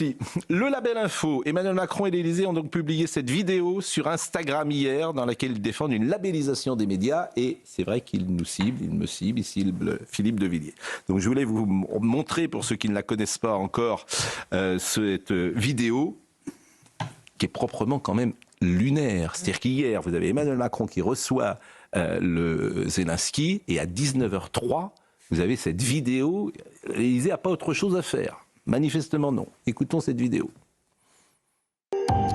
Merci. Le label info, Emmanuel Macron et l'Élysée ont donc publié cette vidéo sur Instagram hier dans laquelle ils défendent une labellisation des médias et c'est vrai qu'ils nous ciblent, il me cible, il cible Philippe de Villiers. Donc je voulais vous montrer, pour ceux qui ne la connaissent pas encore, cette vidéo qui est proprement quand même lunaire. C'est-à-dire qu'hier, vous avez Emmanuel Macron qui reçoit le Zelensky et à 19h03, vous avez cette vidéo. L'Élysée n'a pas autre chose à faire. Manifestement non. Écoutons cette vidéo.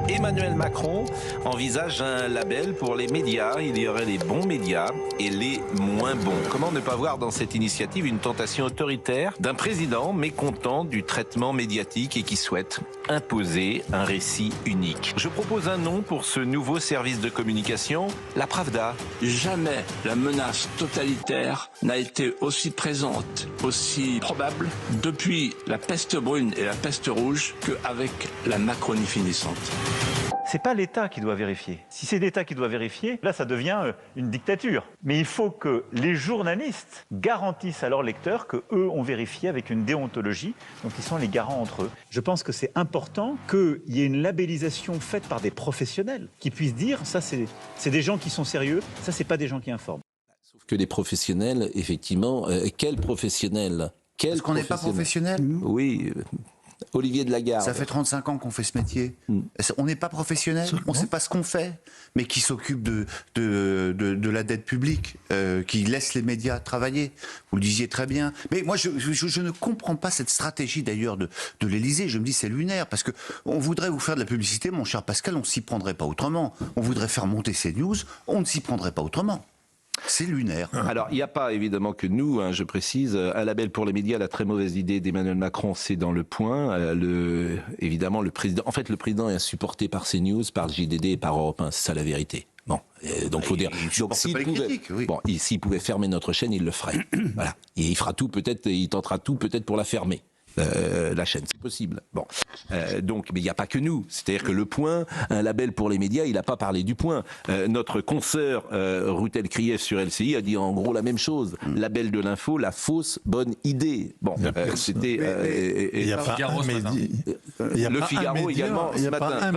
Emmanuel Macron envisage un label pour les médias. Il y aurait les bons médias et les moins bons. Comment ne pas voir dans cette initiative une tentation autoritaire d'un président mécontent du traitement médiatique et qui souhaite imposer un récit unique. Je propose un nom pour ce nouveau service de communication, la Pravda. Jamais la menace totalitaire n'a été aussi présente, aussi probable depuis la peste brune et la peste rouge qu'avec la Macronie finissante. C'est pas l'État qui doit vérifier. Si c'est l'État qui doit vérifier, là ça devient une dictature. Mais il faut que les journalistes garantissent à leurs lecteurs qu'eux ont vérifié avec une déontologie, donc ils sont les garants entre eux. Je pense que c'est important qu'il y ait une labellisation faite par des professionnels qui puissent dire ça c'est des gens qui sont sérieux, ça c'est pas des gens qui informent. Sauf que les professionnels, effectivement, quels professionnels? Parce qu'on n'est pas professionnel. Oui. Olivier de Lagarde. Ça fait 35 ans qu'on fait ce métier. On n'est pas professionnel, on ne sait pas ce qu'on fait, mais qui s'occupe de la dette publique, qui laisse les médias travailler. Vous le disiez très bien. Mais moi, je ne comprends pas cette stratégie d'ailleurs de l'Élysée. Je me dis c'est lunaire, parce qu'on voudrait vous faire de la publicité, mon cher Pascal, on ne s'y prendrait pas autrement. On voudrait faire monter ces news, on ne s'y prendrait pas autrement. C'est lunaire. Alors, il n'y a pas évidemment que nous, je précise, un label pour les médias, la très mauvaise idée d'Emmanuel Macron, c'est dans Le Point. Évidemment, le président, en fait, le président est supporté par CNews, par le JDD et par Europe 1, c'est ça la vérité. Bon, donc faut dire. Donc s'il pouvait fermer notre chaîne, il le ferait. Voilà, et il fera tout, peut-être, il tentera tout, peut-être pour la fermer. La chaîne, c'est possible. Bon, donc, mais il n'y a pas que nous. C'est-à-dire que Le Point, un label pour les médias, il n'a pas parlé du Point. Notre consoeur Rutel Krief sur LCI a dit en gros la même chose. Label de l'info, la fausse bonne idée. Bon, c'était. Il n'y a pas un média. Le Figaro également ce matin.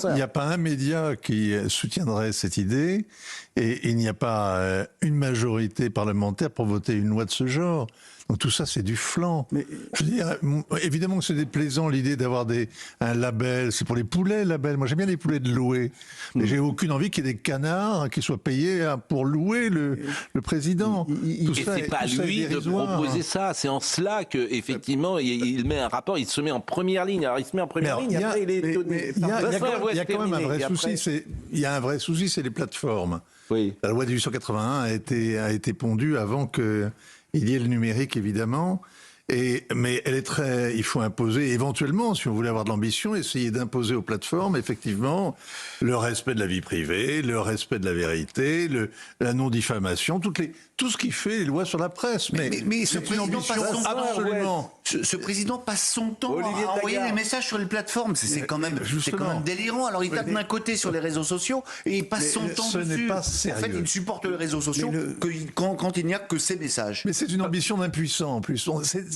Il n'y a pas un média qui soutiendrait cette idée, et il n'y a pas une majorité parlementaire pour voter une loi de ce genre. Donc tout ça, c'est du flan. Mais je veux dire, évidemment que c'est déplaisant l'idée d'avoir un label. C'est pour les poulets, label. Moi, j'aime bien les poulets de louer. Mais j'ai aucune envie qu'il y ait des canards qui soient payés pour louer le président. Et c'est pas lui de proposer ça. C'est en cela que effectivement, il met un rapport. Il se met en première ligne. Alors il se met en première ligne. Après, il est étonné. Il y a quand même un vrai souci. Il y a un vrai souci, c'est les plateformes. Oui. La loi de 1881 a été pondue avant que il y a le numérique, évidemment, mais elle est il faut imposer, éventuellement, si on voulait avoir de l'ambition, essayer d'imposer aux plateformes, effectivement, le respect de la vie privée, le respect de la vérité, la non-diffamation, tout ce qui fait les lois sur la presse. Mais ce président passe son absolument. Ce président passe son temps à envoyer des messages sur les plateformes. C'est quand même délirant. Alors il tape d'un côté sur les réseaux sociaux et il passe son temps dessus. Ce n'est pas sérieux. En fait, il supporte les réseaux sociaux quand il n'y a que ces messages. Mais c'est une ambition d'impuissant en plus.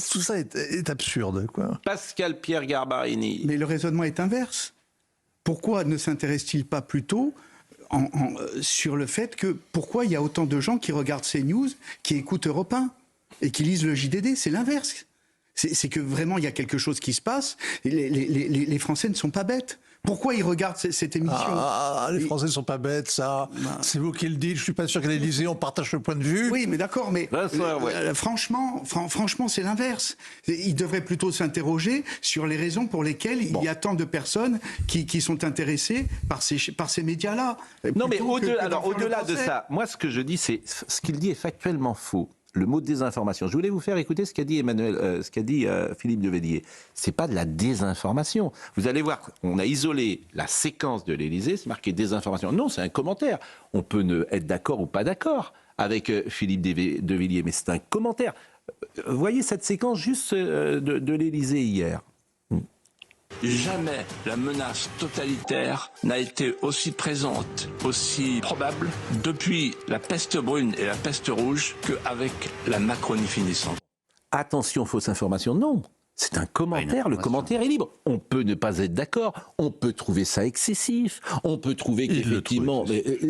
Tout ça est absurde, quoi. Pascal Pierre Garbarini. Mais le raisonnement est inverse. Pourquoi ne s'intéresse-t-il pas plutôt sur le fait que pourquoi il y a autant de gens qui regardent CNews, qui écoutent Europe 1 et qui lisent le JDD? C'est l'inverse. C'est que vraiment il y a quelque chose qui se passe. Les Français ne sont pas bêtes. Pourquoi ils regardent cette émission? Les Français ne sont pas bêtes, ça. C'est vous qui le dites. Je suis pas sûr qu'à l'Élysée on partage ce point de vue. Oui, mais d'accord. Mais franchement, c'est l'inverse. Ils devraient plutôt s'interroger sur les raisons pour lesquelles il y a tant de personnes qui sont intéressées par ces médias-là. Non, mais au-delà de ça, moi ce que je dis, c'est ce qu'il dit est factuellement faux. Le mot désinformation. Je voulais vous faire écouter ce qu'a dit Philippe de Villiers. C'est pas de la désinformation. Vous allez voir, on a isolé la séquence de l'Élysée, c'est marqué désinformation. Non, c'est un commentaire. On peut être d'accord ou pas d'accord avec Philippe de Villiers, mais c'est un commentaire. Voyez cette séquence juste de l'Élysée hier. Jamais la menace totalitaire n'a été aussi présente, aussi probable depuis la peste brune et la peste rouge qu'avec la Macronie finissante. Attention, fausse information, non. C'est un commentaire, le commentaire est libre. On peut ne pas être d'accord, on peut trouver ça excessif, on peut trouver qu'effectivement...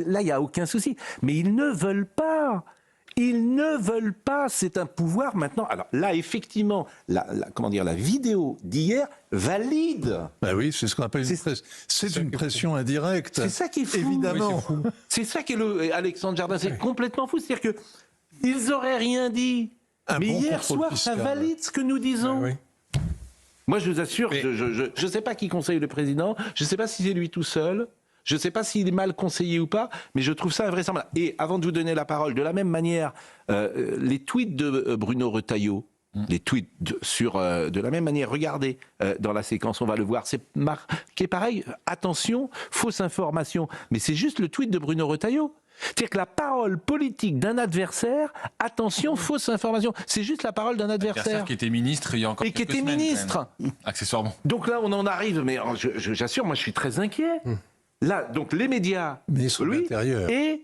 Là, il n'y a aucun souci. Mais ils ne veulent pas. Ils ne veulent pas. C'est un pouvoir maintenant. Alors là, effectivement, la vidéo d'hier valide. Bah oui, c'est ce qu'on appelle une pression indirecte. C'est ça qui est fou. Évidemment. Oui, c'est ça qui est Alexandre Jardin, c'est complètement fou. C'est-à-dire qu'ils n'auraient rien dit. Mais hier soir, ça valide ce que nous disons. Oui. Moi, je vous assure, je ne sais pas qui conseille le président, je ne sais pas si c'est lui tout seul, je ne sais pas s'il est mal conseillé ou pas, mais je trouve ça invraisemblable. Et avant de vous donner la parole, de la même manière, les tweets de Bruno Retailleau, les tweets de la même manière, regardez dans la séquence, on va le voir, c'est marqué pareil, attention, fausse information, mais c'est juste le tweet de Bruno Retailleau. C'est-à-dire que la parole politique d'un adversaire, attention, fausse information. C'est juste la parole d'un adversaire. Qui était ministre il y a encore quelques semaines. Et qui était ministre. Accessoirement. Donc là, on en arrive, mais j'assure, moi je suis très inquiet. Là, donc les médias, lui, et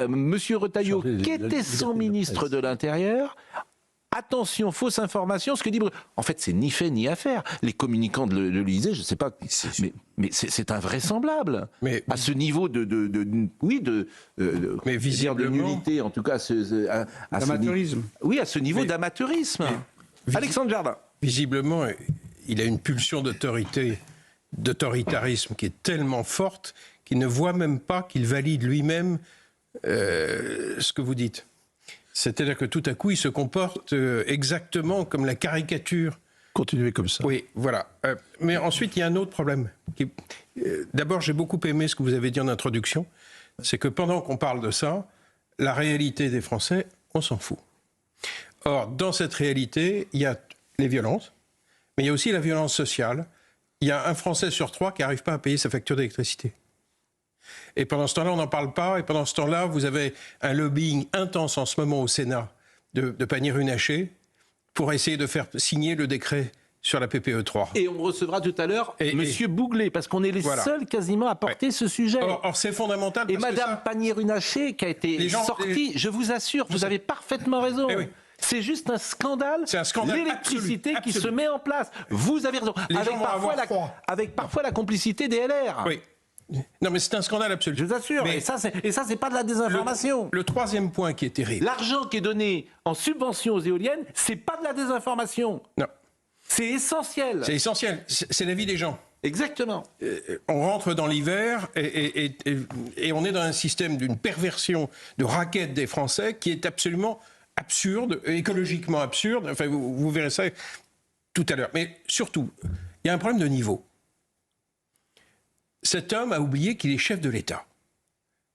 Monsieur Retailleau, qui était son ministre de l'Intérieur, attention, fausse information, ce que dit... En fait, c'est ni fait ni à faire. Les communicants de l'Élysée, je ne sais pas, mais c'est invraisemblable. Mais, à ce niveau de nullité, en tout cas... D'amateurisme. Oui, à ce niveau d'amateurisme. Alexandre Jardin. Visiblement, il a une pulsion d'autoritarisme qui est tellement forte qu'il ne voit même pas qu'il valide lui-même ce que vous dites. C'est-à-dire que tout à coup, il se comporte exactement comme la caricature. Continuez comme ça. Oui, voilà. Mais ensuite, il y a un autre problème. D'abord, j'ai beaucoup aimé ce que vous avez dit en introduction. C'est que pendant qu'on parle de ça, la réalité des Français, on s'en fout. Or, dans cette réalité, il y a les violences, mais il y a aussi la violence sociale. Il y a un Français sur 3 qui n'arrive pas à payer sa facture d'électricité. Et pendant ce temps-là, on n'en parle pas. Et pendant ce temps-là, vous avez un lobbying intense en ce moment au Sénat de Pannier-Runacher pour essayer de faire signer le décret sur la PPE 3. Et on recevra tout à l'heure Monsieur Bouglet, parce qu'on est les seuls quasiment à porter ce sujet. Or c'est fondamental. Et Madame Pannier-Runacher qui a été sortie, je vous assure, vous avez parfaitement raison. C'est juste un scandale. C'est un scandale. L'électricité qui se met en place. Vous avez raison. Avec parfois la complicité des LR. Oui. Non, mais c'est un scandale absolu. Je vous assure. Mais ça, c'est pas de la désinformation. Le troisième point qui est terrible. L'argent qui est donné en subvention aux éoliennes, c'est pas de la désinformation. Non. C'est essentiel. C'est essentiel. C'est la vie des gens. Exactement. On rentre dans l'hiver et on est dans un système d'une perversion de raquette des Français qui est absolument absurde, écologiquement absurde. Enfin, vous verrez ça tout à l'heure. Mais surtout, il y a un problème de niveau. Cet homme a oublié qu'il est chef de l'État.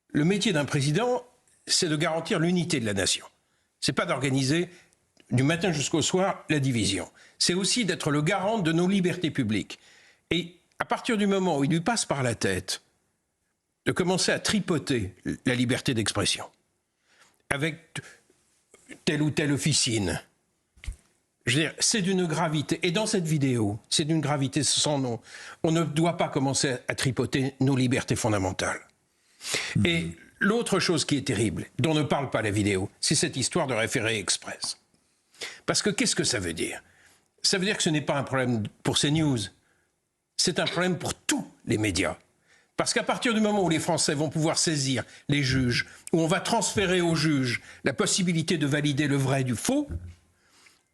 Le métier d'un président, c'est de garantir l'unité de la nation. C'est pas d'organiser du matin jusqu'au soir la division. C'est aussi d'être le garant de nos libertés publiques. Et à partir du moment où il lui passe par la tête de commencer à tripoter la liberté d'expression avec telle ou telle officine, je veux dire, c'est d'une gravité. Et dans cette vidéo, c'est d'une gravité sans nom. On ne doit pas commencer à tripoter nos libertés fondamentales. Et l'autre chose qui est terrible, dont ne parle pas la vidéo, c'est cette histoire de référé express. Parce que qu'est-ce que ça veut dire ? Ça veut dire que ce n'est pas un problème pour CNews. C'est un problème pour tous les médias. Parce qu'à partir du moment où les Français vont pouvoir saisir les juges, où on va transférer aux juges la possibilité de valider le vrai du faux,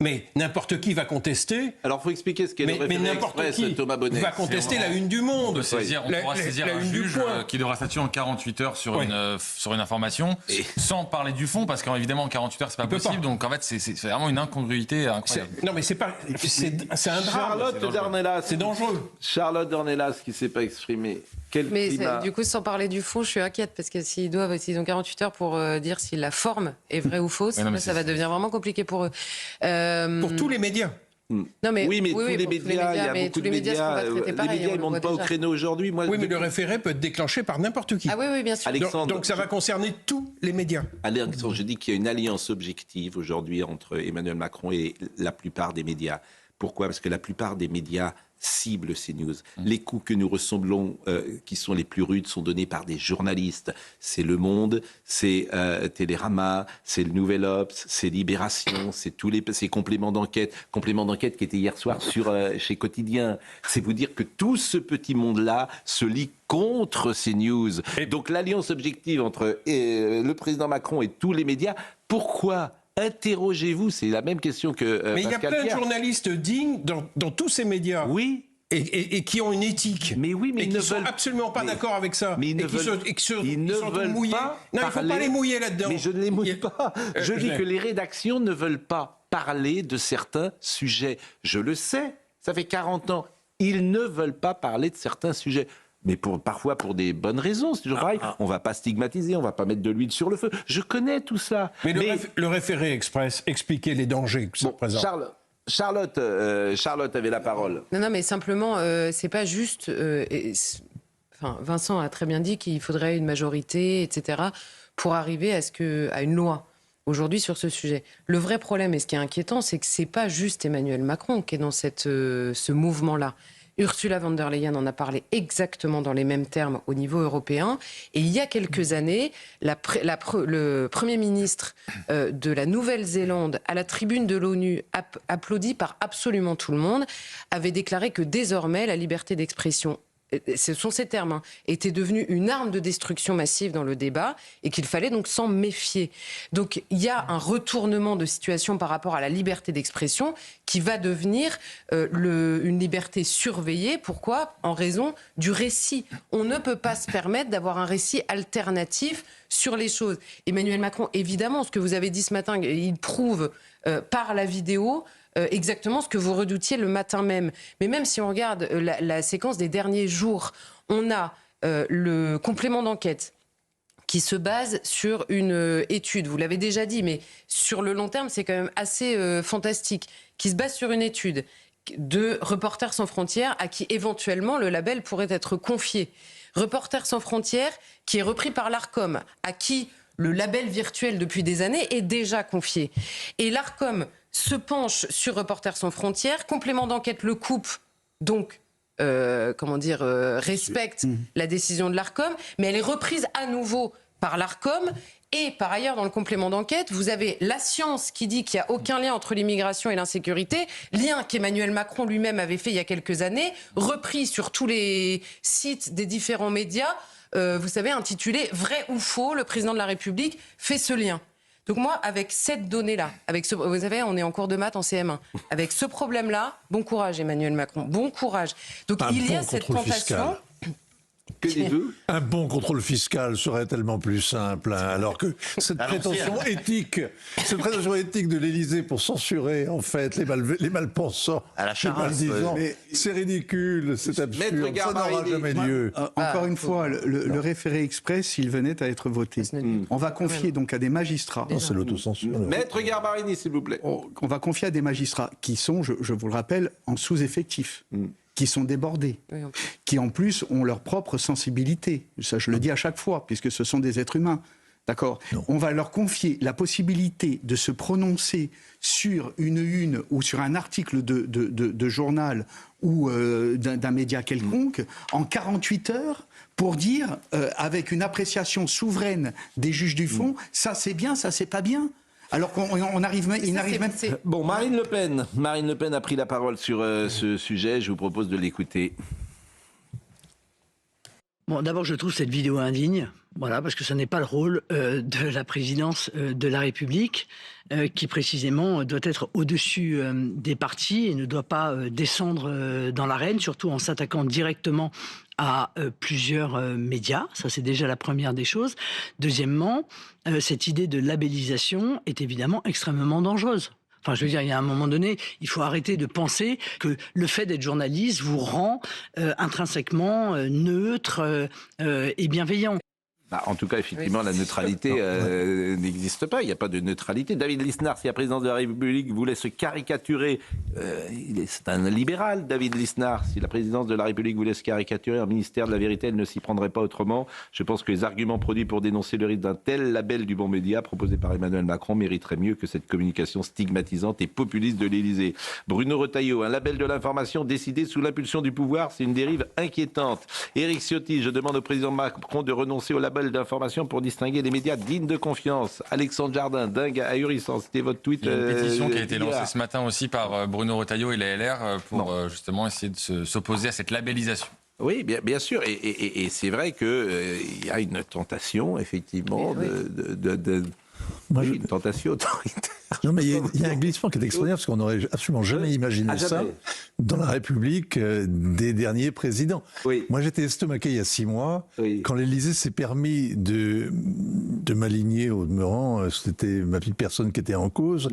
mais n'importe qui va contester. Alors, il faut expliquer ce qu'est le référé express, Thomas Bonnet. Va contester la une du Monde. On pourra saisir un juge qui devra statuer en 48 heures sur une information, sans parler du fond, parce qu'évidemment, en 48 heures, c'est pas possible. Donc, en fait, c'est vraiment une incongruité incroyable. Non, mais c'est un drame. Charlotte Dornelas. C'est dangereux. Charlotte Dornelas qui ne s'est pas exprimée. Mais du coup, sans parler du fond, je suis inquiète, parce que s'ils ont 48 heures pour dire si la forme est vraie ou fausse, ça va devenir vraiment compliqué pour eux. Pour tous les médias. Non, mais, oui, mais tous les médias, il y a beaucoup de médias. Les médias, ils ne montent pas au créneau aujourd'hui. Oui, mais le référé peut être déclenché par n'importe qui. Ah oui, bien sûr. Donc ça va concerner tous les médias. Alexandre, je dis qu'il y a une alliance objective aujourd'hui entre Emmanuel Macron et la plupart des médias. Pourquoi ? Parce que la plupart des médias cible CNews. Les coups que nous ressemblons, qui sont les plus rudes, sont donnés par des journalistes. C'est Le Monde, c'est Télérama, c'est le Nouvel Obs, c'est Libération, c'est ces compléments d'enquête. Compléments d'enquête qui étaient hier soir chez Quotidien. C'est vous dire que tout ce petit monde-là se lie contre CNews. Donc l'alliance objective entre le président Macron et tous les médias, pourquoi ? Interrogez-vous, c'est la même question que mais il y a plein de journalistes dignes dans tous ces médias. Oui. Et qui ont une éthique. Mais oui, mais et qui ne sont absolument pas d'accord avec ça. Mais ils ne veulent pas. Non, il ne faut pas les mouiller là-dedans. Mais je ne les mouille pas. Je dis que les rédactions ne veulent pas parler de certains sujets. Je le sais, ça fait 40 ans. Ils ne veulent pas parler de certains sujets. Mais parfois pour des bonnes raisons, c'est toujours pareil. On ne va pas stigmatiser, on ne va pas mettre de l'huile sur le feu. Je connais tout ça. Mais le référé express expliquait les dangers que ça présente. Charlotte avait la parole. Non, mais simplement, c'est pas juste... Vincent a très bien dit qu'il faudrait une majorité, etc., pour arriver à une loi aujourd'hui sur ce sujet. Le vrai problème, et ce qui est inquiétant, c'est que c'est pas juste Emmanuel Macron qui est dans ce mouvement-là. Ursula von der Leyen en a parlé exactement dans les mêmes termes au niveau européen. Et il y a quelques années, le Premier ministre de la Nouvelle-Zélande, à la tribune de l'ONU, applaudi par absolument tout le monde, avait déclaré que désormais la liberté d'expression, ce sont ces termes, était devenue une arme de destruction massive dans le débat et qu'il fallait donc s'en méfier. Donc il y a un retournement de situation par rapport à la liberté d'expression qui va devenir une liberté surveillée. Pourquoi ? En raison du récit. On ne peut pas se permettre d'avoir un récit alternatif sur les choses. Emmanuel Macron, évidemment, ce que vous avez dit ce matin, il prouve par la vidéo exactement ce que vous redoutiez le matin même. Mais même si on regarde la séquence des derniers jours, on a le complément d'enquête qui se base sur une étude. Vous l'avez déjà dit, mais sur le long terme, c'est quand même assez fantastique. Qui se base sur une étude de Reporters sans frontières à qui éventuellement le label pourrait être confié. Reporters sans frontières qui est repris par l'ARCOM, à qui le label virtuel depuis des années est déjà confié. Et l'ARCOM se penche sur Reporters sans frontières, complément d'enquête le coupe, donc respecte la décision de l'ARCOM, mais elle est reprise à nouveau par l'ARCOM. Et par ailleurs, dans le complément d'enquête, vous avez la science qui dit qu'il n'y a aucun lien entre l'immigration et l'insécurité, lien qu'Emmanuel Macron lui-même avait fait il y a quelques années, repris sur tous les sites des différents médias, vous savez, intitulé « Vrai ou faux, le président de la République fait ce lien ». Donc moi, avec cette donnée-là, vous savez, on est en cours de maths en CM1, avec ce problème-là, bon courage Emmanuel Macron, bon courage. Donc il y a cette tentation... Que les deux. Un bon contrôle fiscal serait tellement plus simple, alors que cette prétention éthique de l'Élysée pour censurer en fait les malpensants, à la Charasse, c'est ridicule, c'est absurde, ça n'aura jamais lieu. Encore une fois, le référé express, il venait à être voté. On va confier donc à des magistrats. C'est l'autocensure. Maître Garbarini, s'il vous plaît. On va confier à des magistrats qui sont, je vous le rappelle, en sous-effectif. Qui sont débordés, qui en plus ont leur propre sensibilité. Ça, je le dis à chaque fois, puisque ce sont des êtres humains. D'accord ? On va leur confier la possibilité de se prononcer sur une ou sur un article de journal ou d'un média quelconque en 48 heures pour dire, avec une appréciation souveraine des juges du fond, ça c'est bien, ça c'est pas bien. Alors qu'on n'arrive même... Bon, Marine Le Pen a pris la parole sur ce sujet. Je vous propose de l'écouter. Bon, d'abord, je trouve cette vidéo indigne. Voilà, parce que ce n'est pas le rôle de la présidence de la République, qui précisément doit être au-dessus des partis et ne doit pas descendre dans l'arène, surtout en s'attaquant directement à plusieurs médias. Ça, c'est déjà la première des choses. Deuxièmement, cette idée de labellisation est évidemment extrêmement dangereuse. Enfin, je veux dire, il y a un moment donné, il faut arrêter de penser que le fait d'être journaliste vous rend intrinsèquement neutre et bienveillant. En tout cas, effectivement, la neutralité n'existe pas. Il n'y a pas de neutralité. David Lisnard, si la présidence de la République voulait se caricaturer, c'est un libéral, David Lisnard. Si la présidence de la République voulait se caricaturer, un ministère de la vérité, elle ne s'y prendrait pas autrement. Je pense que les arguments produits pour dénoncer le risque d'un tel label du bon média proposé par Emmanuel Macron mériteraient mieux que cette communication stigmatisante et populiste de l'Élysée. Bruno Retailleau, un label de l'information décidé sous l'impulsion du pouvoir, c'est une dérive inquiétante. Éric Ciotti, je demande au président Macron de renoncer au label d'information pour distinguer les médias dignes de confiance. Alexandre Jardin, dingue ahurissant, c'était votre tweet. Il y a une pétition qui a été lancée ce matin aussi par Bruno Retailleau et la LR pour justement essayer de s'opposer à cette labellisation. Oui, bien sûr, et c'est vrai qu'il y a une tentation, effectivement, une tentation autoritaire. Non, mais il y a un glissement qui est extraordinaire, parce qu'on n'aurait absolument jamais imaginé ça dans la République des derniers présidents. Oui. Moi, j'étais estomaqué il y a 6 mois, quand l'Élysée s'est permis de m'aligner au demeurant, c'était ma petite personne qui était en cause,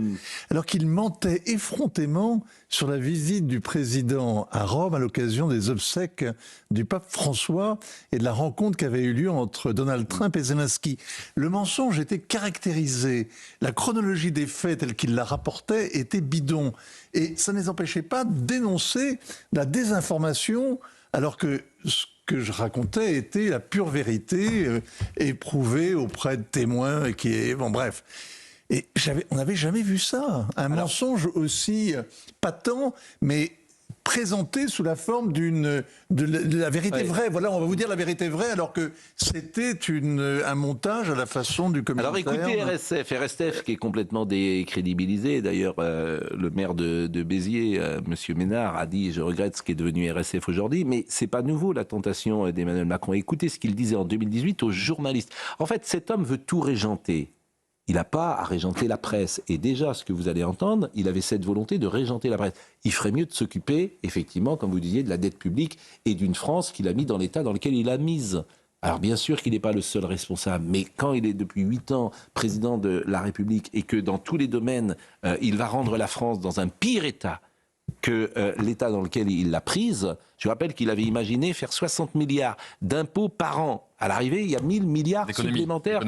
alors qu'il mentait effrontément sur la visite du président à Rome à l'occasion des obsèques du pape François et de la rencontre qui avait eu lieu entre Donald Trump et Zelensky. Le mensonge était caractérisé, la chronologie des faits tel qu'il la rapportait était bidon. Et ça ne les empêchait pas de dénoncer la désinformation, alors que ce que je racontais était la pure vérité, éprouvée auprès de témoins qui est... Bon, bref. Et on n'avait jamais vu ça. Mensonge aussi patent, mais présenté sous la forme de la vérité vraie. Voilà, on va vous dire la vérité vraie, alors que c'était un montage à la façon du communautaire. Alors écoutez RSF qui est complètement décrédibilisé. D'ailleurs, le maire de Béziers, Monsieur Ménard, a dit « Je regrette ce qui est devenu RSF aujourd'hui », mais c'est pas nouveau la tentation d'Emmanuel Macron. Écoutez ce qu'il disait en 2018 aux journalistes. En fait, cet homme veut tout régenter. Il n'a pas à régenter la presse. Et déjà, ce que vous allez entendre, il avait cette volonté de régenter la presse. Il ferait mieux de s'occuper, effectivement, comme vous disiez, de la dette publique et d'une France qu'il a mis dans l'état dans lequel il l'a mise. Alors bien sûr qu'il n'est pas le seul responsable, mais quand il est depuis 8 ans président de la République et que dans tous les domaines, il va rendre la France dans un pire état que l'état dans lequel il l'a prise, je rappelle qu'il avait imaginé faire 60 milliards d'impôts par an. À l'arrivée, il y a 1000 milliards supplémentaires.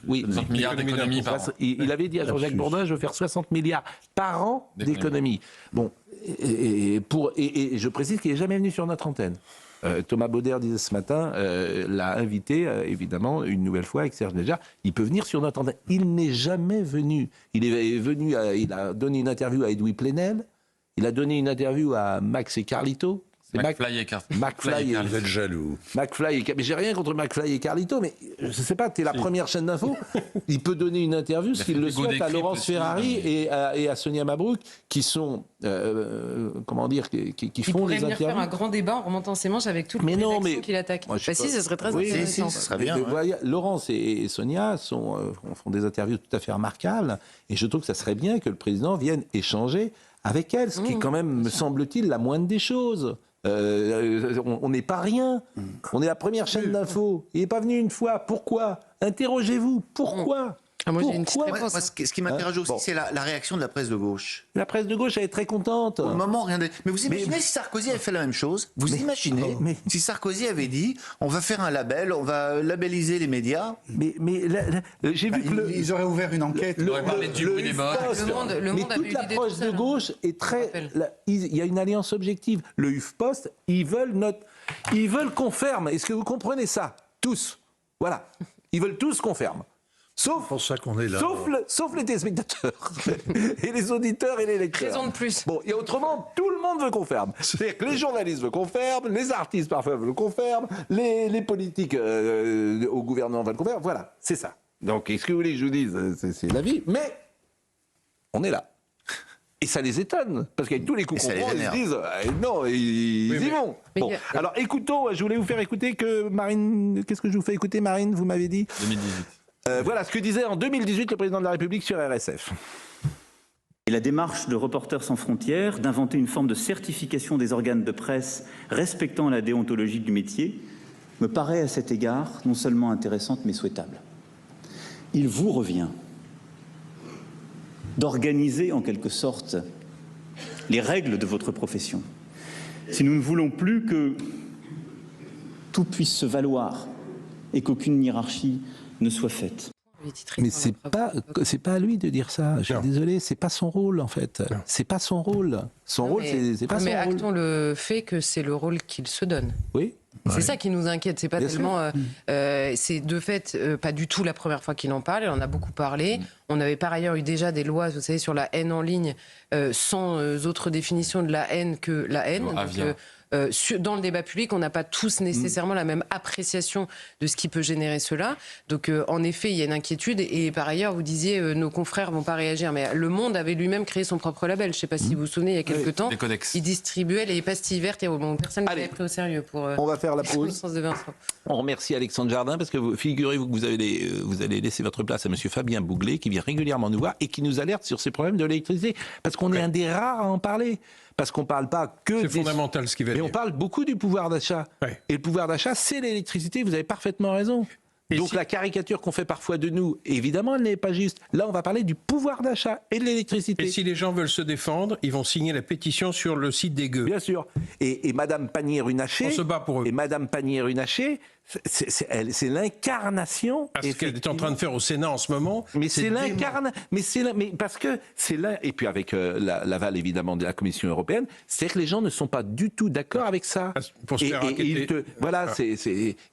Oui, 60 milliards d'économies par an. Il avait dit à Jean-Jacques Bourdin, je veux faire 60 milliards par an d'économies. Bon, et je précise qu'il n'est jamais venu sur notre antenne. Thomas Bauder disait ce matin, l'a invité, évidemment, une nouvelle fois avec Serge Léjard. Il peut venir sur notre antenne. Il n'est jamais venu. Il est venu, il a donné une interview à Edoui Plenel. Il a donné une interview à Max et Carlito. McFly et Carlito. Vous êtes jaloux. McFly et mais j'ai rien contre McFly et Carlito, mais je sais pas, t'es la première chaîne d'info. Il peut donner une interview, s'il le souhaite, à Laurence Ferrari et à Sonia Mabrouk, qui sont, comment dire, qui font les interviews. Il pourrait venir faire un grand débat en remontant ses manches avec toutes les rédactions qu'il attaque. Si, ce serait très intéressant. Ce serait bien. Laurence et Sonia font des interviews tout à fait remarquables, et je trouve que ça serait bien que le président vienne échanger avec elle, ce qui est quand même, me semble-t-il, la moindre des choses. On n'est pas rien. On est la première chaîne d'info. Il n'est pas venu une fois. Pourquoi? Interrogez-vous. Pourquoi? Moi, j'ai une petite réponse. Moi, ce qui m'interroge aussi, c'est la réaction de la presse de gauche. La presse de gauche, elle est très contente. Au moment, rien de... Mais vous imaginez si Sarkozy avait fait la même chose? Vous imaginez si Sarkozy avait dit on va faire un label, on va labelliser les médias? J'ai vu que ils auraient ouvert une enquête. Il aurait parlé du bruit des bottes. Le monde mais toute la presse de gauche est très... Il y a une alliance objective. Le HuffPost, ils veulent qu'on ferme. Est-ce que vous comprenez ça? Tous. Voilà. Ils veulent tous qu'on ferme. Sauf, pour ça qu'on est là. Sauf les téléspectateurs et les auditeurs et les lecteurs. Raison de plus. Bon, et autrement, tout le monde veut qu'on ferme. C'est-à-dire que les journalistes veulent qu'on ferme, les artistes parfois veulent qu'on ferme, les politiques au gouvernement veulent qu'on ferme. Voilà, c'est ça. Donc, est-ce que vous voulez que je vous dise, c'est la vie, mais on est là. Et ça les étonne, parce qu'avec tous les coups qu'on prend, ils se disent non, ils y vont. Bon, alors écoutons, je voulais vous faire écouter que Marine. Qu'est-ce que je vous fais écouter, Marine? Vous m'avez dit 2018. Voilà ce que disait en 2018 le président de la République sur RSF. Et la démarche de Reporters sans frontières d'inventer une forme de certification des organes de presse respectant la déontologie du métier me paraît à cet égard non seulement intéressante mais souhaitable. Il vous revient d'organiser en quelque sorte les règles de votre profession. Si nous ne voulons plus que tout puisse se valoir et qu'aucune hiérarchie ne soit faite. Mais c'est pas à lui de dire ça. Je suis désolé, c'est pas son rôle en fait. C'est pas son rôle. Son rôle, c'est pas son rôle. Mais actons le fait que c'est le rôle qu'il se donne. Oui. C'est ça qui nous inquiète. C'est pas tellement. C'est de fait pas du tout la première fois qu'il en parle. Il en a beaucoup parlé. On avait par ailleurs eu déjà des lois, vous savez, sur la haine en ligne, sans autre définition de la haine que la haine. Dans le débat public, on n'a pas tous nécessairement la même appréciation de ce qui peut générer cela. Donc, en effet, il y a une inquiétude. Et par ailleurs, vous disiez, nos confrères vont pas réagir. Mais Le Monde avait lui-même créé son propre label. Je ne sais pas si vous vous souvenez, il y a quelques temps, il distribuait les pastilles vertes. Et bon, personne ne l'avait pris au sérieux. On va faire la pause. On remercie Alexandre Jardin parce que figurez-vous que vous allez laisser votre place à Monsieur Fabien Bouglet qui vient régulièrement nous voir et qui nous alerte sur ces problèmes de l'électricité. Parce qu'on est un des rares à en parler. Parce qu'on ne parle pas que... C'est fondamental ce qu'il va dire. Mais on parle beaucoup du pouvoir d'achat. Ouais. Et le pouvoir d'achat, c'est l'électricité, vous avez parfaitement raison. Donc la caricature qu'on fait parfois de nous, évidemment, elle n'est pas juste. Là, on va parler du pouvoir d'achat et de l'électricité. Et si les gens veulent se défendre, ils vont signer la pétition sur le site des Gueux. Bien sûr. Et Madame Pannier-Runacher... On se bat pour eux. Et Madame Pannier-Runacher, c'est l'incarnation... Parce qu'elle est en train de faire au Sénat en ce moment. Mais c'est l'incarnation... Mais parce que c'est là... Et puis avec l'aval, évidemment, de la Commission européenne, c'est que les gens ne sont pas du tout d'accord avec ça. Pour se faire raqueter.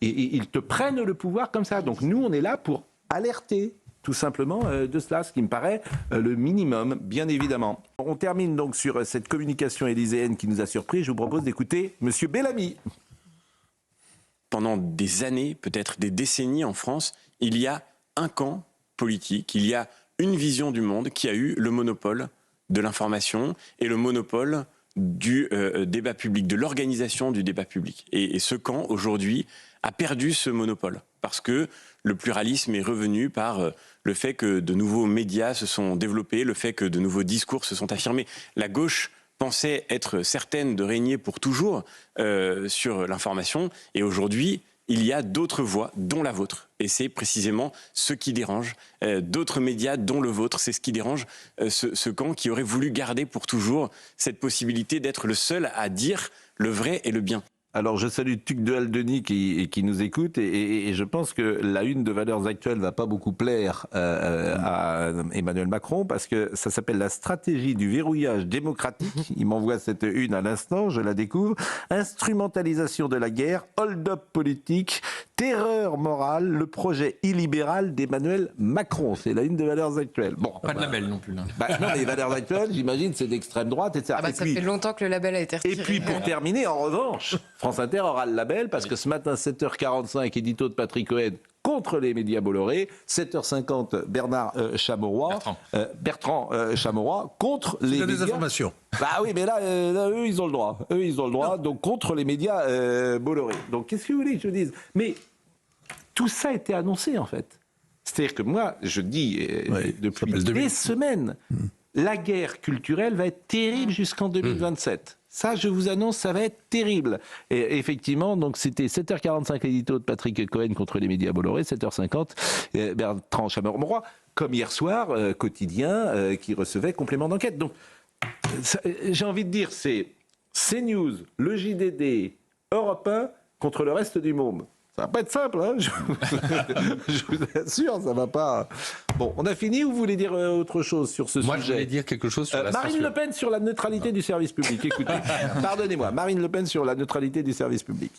Ils te prennent le pouvoir comme ça. Donc nous, on est là pour alerter tout simplement de cela, ce qui me paraît le minimum, bien évidemment. On termine donc sur cette communication élyséenne qui nous a surpris. Je vous propose d'écouter Monsieur Bellamy. Pendant des années, peut-être des décennies en France, il y a un camp politique, il y a une vision du monde qui a eu le monopole de l'information et le monopole du débat public, de l'organisation du débat public. Et ce camp, aujourd'hui, a perdu ce monopole parce que le pluralisme est revenu par le fait que de nouveaux médias se sont développés, le fait que de nouveaux discours se sont affirmés. La gauche pensait être certaine de régner pour toujours sur l'information, et aujourd'hui, il y a d'autres voix, dont la vôtre. Et c'est précisément ce qui dérange. D'autres médias, dont le vôtre, c'est ce qui dérange ce camp qui aurait voulu garder pour toujours cette possibilité d'être le seul à dire le vrai et le bien. Alors je salue Tuc de Aldeny qui nous écoute et je pense que la une de Valeurs Actuelles va pas beaucoup plaire à Emmanuel Macron parce que ça s'appelle la stratégie du verrouillage démocratique. Il m'envoie cette une à l'instant, je la découvre. Instrumentalisation de la guerre, hold-up politique, terreur morale, le projet illibéral d'Emmanuel Macron. C'est la une de Valeurs Actuelles. Bon, pas de label non plus. Là. Non, mais Valeurs Actuelles, j'imagine, c'est d'extrême droite, etc. Ça fait longtemps que le label a été retiré. Et puis pour terminer, en revanche, France Inter aura le label parce que ce matin, 7h45, édito de Patrick Cohen contre les médias Bolloré, 7h50, Bertrand Chameroy contre les médias... des informations. Bah oui, mais là, eux, ils ont le droit. Donc contre les médias Bolloré. Donc qu'est-ce que vous voulez que je dise ? Mais tout ça a été annoncé, en fait. C'est-à-dire que moi, je dis depuis des semaines, la guerre culturelle va être terrible jusqu'en 2027. Ça, je vous annonce, ça va être terrible. Et effectivement, donc c'était 7h45 édito de Patrick Cohen contre les médias Bolloré, 7h50 Bertrand Chameroy, comme hier soir, quotidien qui recevait complément d'enquête. Donc, j'ai envie de dire, c'est CNews, le JDD, Europe 1 contre le reste du monde. Ça va pas être simple, hein, je vous assure, ça va pas... Bon, on a fini ou vous voulez dire autre chose sur ce sujet ? Moi, je voulais dire quelque chose sur la Marine censure. Le Pen sur la neutralité du service public. Écoutez, pardonnez-moi, Marine Le Pen sur la neutralité du service public.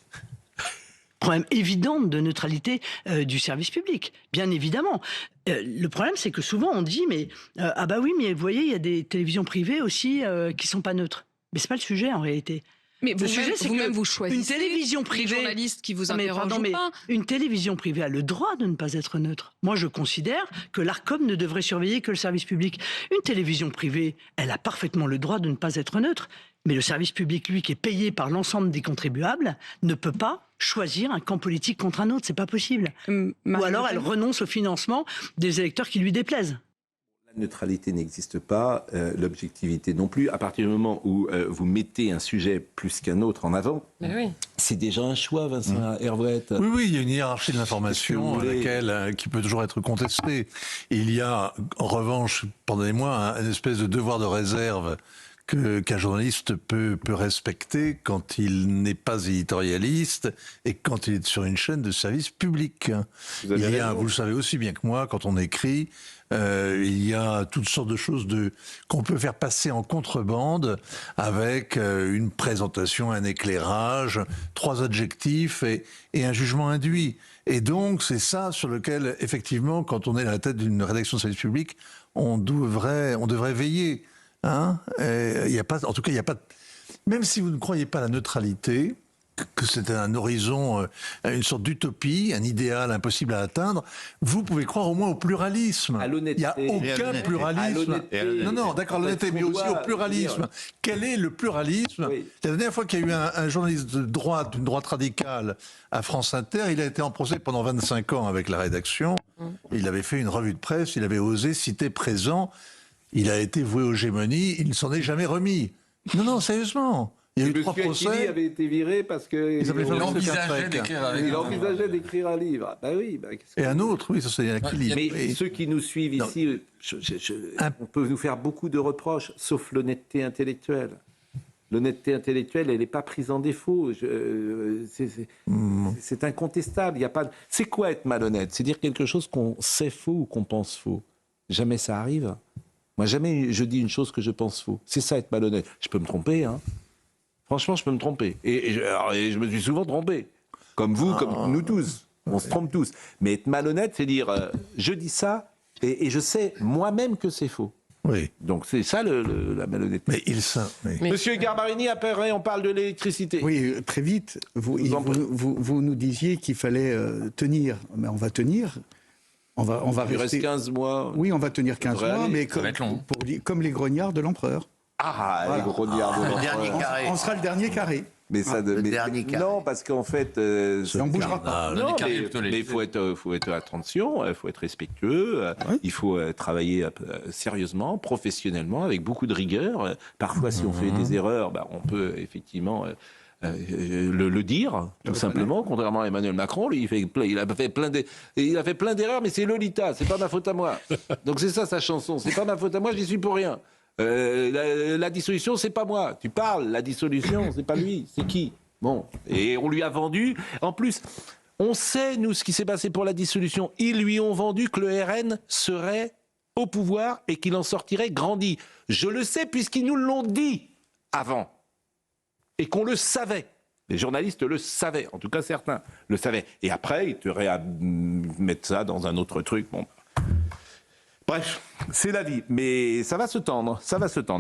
Problème évident de neutralité du service public, bien évidemment. Le problème, c'est que souvent on dit, mais ah bah oui, mais vous voyez, il y a des télévisions privées aussi qui sont pas neutres. Mais c'est pas le sujet en réalité. Mais le sujet, c'est que vous choisissez une télévision privée, les journalistes qui vous interrogent ou pas. Une télévision privée a le droit de ne pas être neutre. Moi, je considère que l'Arcom ne devrait surveiller que le service public. Une télévision privée, elle a parfaitement le droit de ne pas être neutre. Mais le service public, lui, qui est payé par l'ensemble des contribuables, ne peut pas choisir un camp politique contre un autre. C'est pas possible. Ou alors, elle renonce au financement des électeurs qui lui déplaisent. La neutralité n'existe pas, l'objectivité non plus. À partir du moment où vous mettez un sujet plus qu'un autre en avant, c'est déjà un choix, Vincent Hervouette. Oui, il y a une hiérarchie de l'information qui peut toujours être contestée. Et il y a, en revanche, pardonnez-moi, une espèce de devoir de réserve qu'un journaliste peut respecter quand il n'est pas éditorialiste et quand il est sur une chaîne de service public. Vous le savez aussi bien que moi, quand on écrit, il y a toutes sortes de choses qu'on peut faire passer en contrebande avec une présentation, un éclairage, 3 adjectifs et un jugement induit. Et donc, c'est ça sur lequel, effectivement, quand on est à la tête d'une rédaction de service public, on devrait veiller. Hein, y a pas, en tout cas, il n'y a pas. Même si vous ne croyez pas à la neutralité, que c'est un horizon, une sorte d'utopie, un idéal impossible à atteindre, vous pouvez croire au moins au pluralisme. À l'honnêteté. Il n'y a aucun pluralisme. Non, d'accord, l'honnêteté, mais aussi au pluralisme. Quel est le pluralisme? La dernière fois qu'il y a eu un journaliste de droite, d'une droite radicale à France Inter, il a été en procès pendant 25 ans avec la rédaction. Il avait fait une revue de presse, il avait osé citer présent. Il a été voué aux gémonies, il ne s'en est jamais remis. Non, sérieusement. Il y a eu 3 procès. Achille avait été viré parce qu'il envisageait d'écrire un livre. Ben oui. Et un autre, oui, ça c'est Achille. Mais ceux qui nous suivent ici, on peut nous faire beaucoup de reproches, sauf l'honnêteté intellectuelle. L'honnêteté intellectuelle, elle n'est pas prise en défaut. C'est incontestable. Il y a pas. C'est quoi être malhonnête? C'est dire quelque chose qu'on sait faux ou qu'on pense faux. Jamais ça arrive. Moi, jamais je dis une chose que je pense faux. C'est ça, être malhonnête. Je peux me tromper, hein. Franchement, je peux me tromper. Et je me suis souvent trompé. Comme vous, comme nous tous. On se trompe tous. Mais être malhonnête, c'est dire, je dis ça, et je sais moi-même que c'est faux. Oui. Donc c'est ça la malhonnêteté. Mais Monsieur Garbarini, après on parle de l'électricité. Oui, très vite. Vous nous disiez qu'il fallait tenir. Mais on va tenir. On va Il reste 15 mois. Oui, on va tenir 15 mois, mais comme les grognards de l'empereur. Ah, voilà. Les grognards de l'empereur. On sera le dernier carré. Mais ça, non, parce qu'en fait, on bougera pas. Non, mais il faut être attention, il faut être respectueux, il faut travailler sérieusement, professionnellement, avec beaucoup de rigueur. Parfois, si on fait des erreurs, on peut effectivement le dire, tout simplement. Contrairement à Emmanuel Macron, lui, il a fait plein d'erreurs, mais c'est Lolita, c'est pas ma faute à moi. Donc c'est ça sa chanson, c'est pas ma faute à moi, j'y suis pour rien. La dissolution, c'est pas moi. Tu parles, la dissolution, c'est pas lui. C'est qui? Bon, et on lui a vendu. En plus, on sait, nous, ce qui s'est passé pour la dissolution. Ils lui ont vendu que le RN serait au pouvoir et qu'il en sortirait grandi. Je le sais puisqu'ils nous l'ont dit avant. Et qu'on le savait. Les journalistes le savaient, en tout cas certains le savaient. Et après, ils t'auraient à mettre ça dans un autre truc. Bon. Bref, c'est la vie. Mais ça va se tendre, ça va se tendre.